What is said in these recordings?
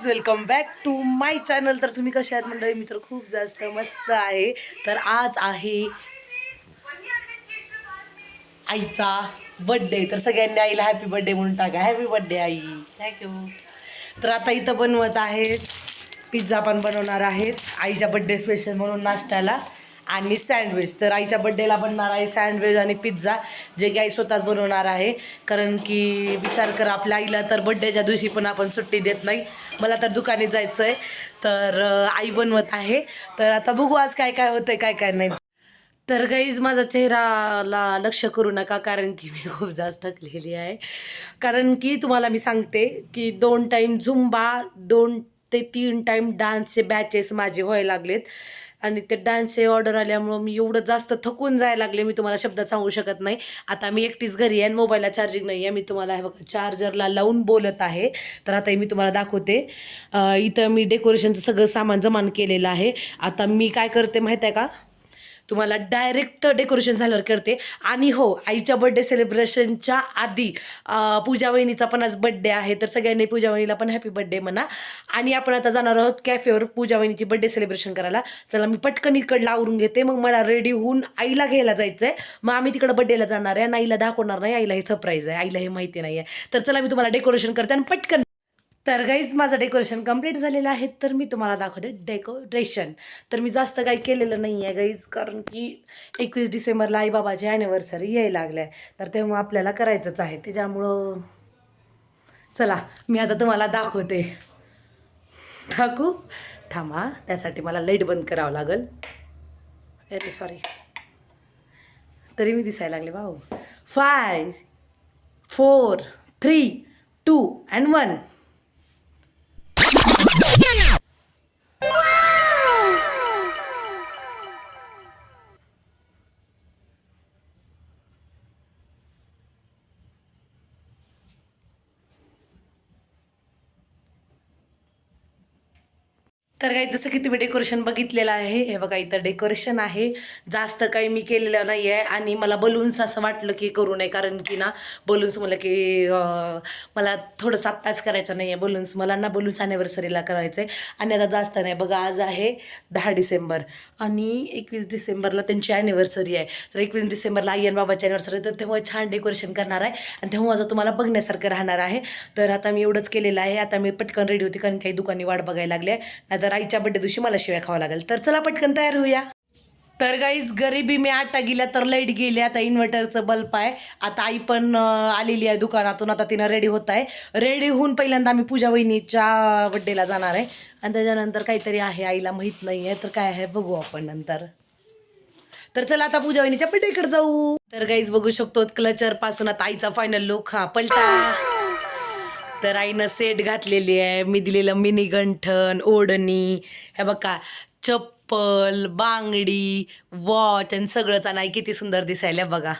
Guys, welcome back to my channel. तर तुम्ही कसे आहात मंडळी? मी तर खूप जास्त मस्त आहे. तर आज आहे आईचा बर्थडे. तर सगळ्यांनी आईला हॅपी बर्थडे म्हणून टाका. हॅपी बर्थडे आई. थँक्यू. तर आता इथं बनवत आहेत, पिझ्झा पण बनवणार आहेत आईच्या बर्थडे स्पेशल म्हणून नाश्त्याला, आणि सँडविच. तर आईच्या बर्थडेला बनणार आहे सँडविच आणि पिझ्झा, जे की आई स्वतःच बनवणार आहे. कारण की विचार कर, आपल्या आईला तर बड्डेच्या दिवशी पण आपण सुट्टी देत नाही. मला तर दुकानी जायचं आहे, तर आई बनवत आहे. तर आता बघू आज काय काय होतंय, काय काय नाही. तर गाईज, माझा चेहराला लक्ष करू नका, कारण की मी खूप जास्त थकलेली आहे. कारण की तुम्हाला मी सांगते की 2 टाईम झुंबा, 2 ते 3 टाईम डान्सचे बॅचेस माझे व्हायला लागलेत. आणि ते डान्सचे ऑर्डर आल्यामुळं मी एवढं जास्त थकून जायला लागले, मी तुम्हाला शब्दात सांगू शकत नाही. आता मी एकटीच घरी आहे आणि मोबाईलला चार्जिंग नाही आहे. मी तुम्हाला हे बघा चार्जरला लावून बोलत आहे. तर आता मी तुम्हाला दाखवते. इथं मी डेकोरेशनचं सगळं सामान जमा केलेलं आहे. आता मी काय करते माहीत आहे का, तुम्हाला डायरेक्ट डेकोरेशन झाल्यावर करते. आणि हो, आईच्या बड्डे सेलिब्रेशनच्या आधी पूजा वहिनीचा पण आज बड्डे आहे. तर सगळ्यांनी पूजा वहिनीला पण हॅपी बड्डे म्हणा. आणि आपण आता जाणार आहोत कॅफेवर पूजा वहिनीची बड्डे सेलिब्रेशन करायला. चला, मी पटकन इकडला आवरून घेते, मग मला रेडी होऊन आईला घ्यायला जायचं आहे. मग आम्ही तिकडं बड्डेला जाणार आहे आणि आईला दाखवणार नाही. आईला हे सरप्राईज आहे, आईला हे माहिती नाही आहे. तर चला, मी तुम्हाला डेकोरेशन करते आणि पटकन. तर गाईज, माझं डेकोरेशन कंप्लीट झालेलं आहे. तर मी तुम्हाला दाखवते डेकोरेशन. तर मी जास्त काही केलेलं नाही आहे गाईज, कारण की 21 डिसेंबरला आईबाबाची ॲनिव्हर्सरी यायला लागली आहे. तर तेव्हा आपल्याला करायचंच आहे. त्याच्यामुळं चला, मी आता तुम्हाला दाखवते. दाखवू? थांबा, त्यासाठी मला लाईट बंद करावं लागेल. अरे सॉरी, तरी मी दिसायला लागले भाऊ. 5, 4, 3, 2 and 1. तर काही जसं की तुम्ही डेकोरेशन बघितलेलं आहे, हे बघा इथं डेकोरेशन आहे. जास्त काही मी केलेलं नाही आहे. आणि मला बलून्स असं वाटलं की करू नये, कारण की ना बलून्स मला की मला थोडंसं आत्ताच करायचं नाही आहे बलून्स. मला ना बलून्स ॲनिव्हर्सरीला करायचं आहे. आणि आता जास्त नाही. बघा, आज आहे 10 डिसेंबर आणि 21 डिसेंबरला त्यांची ॲनिव्हर्सरी आहे. तर 21 डिसेंबरला आई आणि बाबाची ॲनिव्हर्सरी, तर तेव्हा छान डेकोरेशन करणार आहे आणि तेव्हा माझं तुम्हाला बघण्यासारखं राहणार आहे. तर आता मी एवढंच केलेलं आहे. आता मी पटकन रेडी होते, कारण काही दुकानी वाट बघायला लागली आहे. तर आईच्या बड्डे दिवशी मला शिव्या खावा लागेल. तर चला पटकन तयार होऊया. तर गाईज, गरिबी मी आटा गेल्या तर लाईट गेली. आता इन्व्हर्टरचं बल्ब आहे. आता आई पण आलेली आहे दुकानातून. आता तिनं रेडी होत आहे. रेडी होऊन पहिल्यांदा आम्ही पूजा वहिनीच्या बड्डेला जाणार आहे आणि त्याच्यानंतर काहीतरी आहे, आईला माहीत नाही आहे. तर काय आहे बघू आपण नंतर. तर चला, आता पूजा वहिनीच्या बड्डेकडे जाऊ. तर गाईज, बघू शकतो क्लचर पासून आता आईचा फायनल लुक. हा पलटा. तर आईनं सेट घातलेली आहे. मी दिलेलं मिनी गंठन, ओढणी, हे बघा चप्पल, बांगडी, वॉच आणि सगळंच. आणि आई किती सुंदर दिसायला बघा.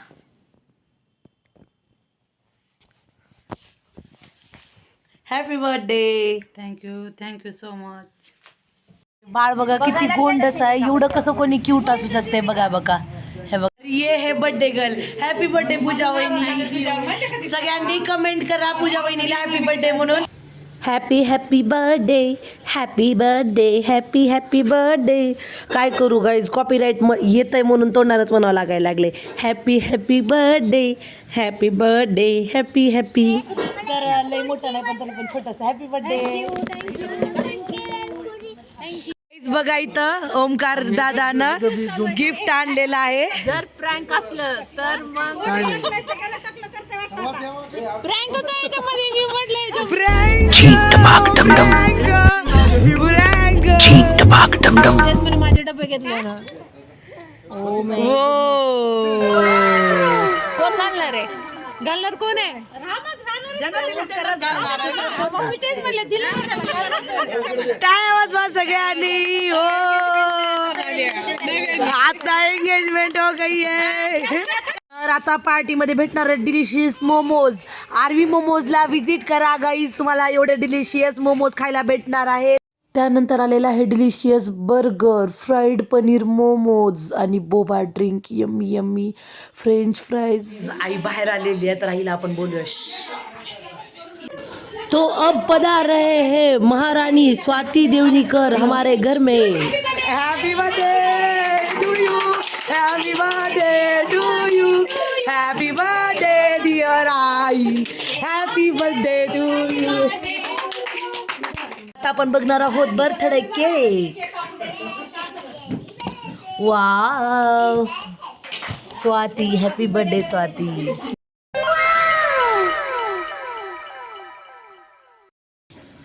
Happy birthday. Thank you so much. बाळ बघा किती गोंडस आहे. एवढं कसं कोणी क्यूट असू शकते बघा बघा. हे बघा, ये हे बर्थडे गर्ल. हॅपी बर्थडे पूजा वहिनी. सगळ्यांनी कमेंट करा पूजा वहिनीला हॅपी बर्थडे म्हणून. Happy happy birthday, happy birthday, happy happy birthday. काय करू गाईज, कॉपीराईट येत आहे म्हणून तोंडानच म्हणावं लागायला लागले. Happy happy birthday, happy birthday, happy happy. तर लय मोठं नाही, पण तरी पण छोटंसं हॅपी बर्थडे. बघा, इथं ओमकार दादानं गिफ्ट आणलेलं आहे. जर प्रँक असलं तर मग प्रँक याच्यामध्ये मी म्हटलंय माझे डबे घेतले ना. कोण घालणार आहे? घालणार कोण आहे? टाळ्या वाजवा सगळ्यांनी. हो, आता एंगेजमेंट हो गई है. तर आता पार्टीमध्ये भेटणार डिलिशियस मोमोज. आरवी मोमोजला व्हिजिट करा गाईज, तुम्हाला एवढे डिलिशियस मोमोज खायला भेटणार आहे. त्यानंतर आलेला आहे delicious burger, fried paneer momos आणि boba drink, yummy yummy French fries. आई बाहेर आलेली आहे, तर आईला आपण बोलूया. तो अब पधार रहे हैं महारानी स्वाति देवनीकर हमारे घर में। Happy birthday to you, happy birthday to you, happy birthday dear Aai, happy birthday to you. आता आपण बघणार आहोत birthday cake. Wow, Swati, happy birthday Swati.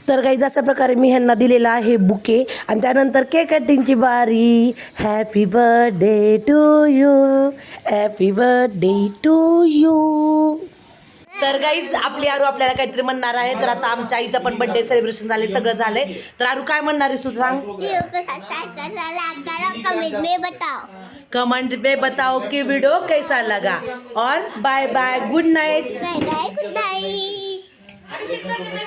तर काही अशा प्रकारे मी ह्यांना दिलेला आहे बुके आणि त्यानंतर केक कटिंगची बारी। Happy birthday to you, happy birthday to you. तर गाईज आपली आरू आपल्याला काहीतरी म्हणणार आहे। तर आता आमच्या आईचा पण बर्थडे सेलिब्रेशन झाले, सगळं झालंय। तर आरू काय म्हणणार आहेस तू सांग? कमेंट में बताओ कि वीडियो कैसा लगा और bye bye, good night. Bye bye, good Knight.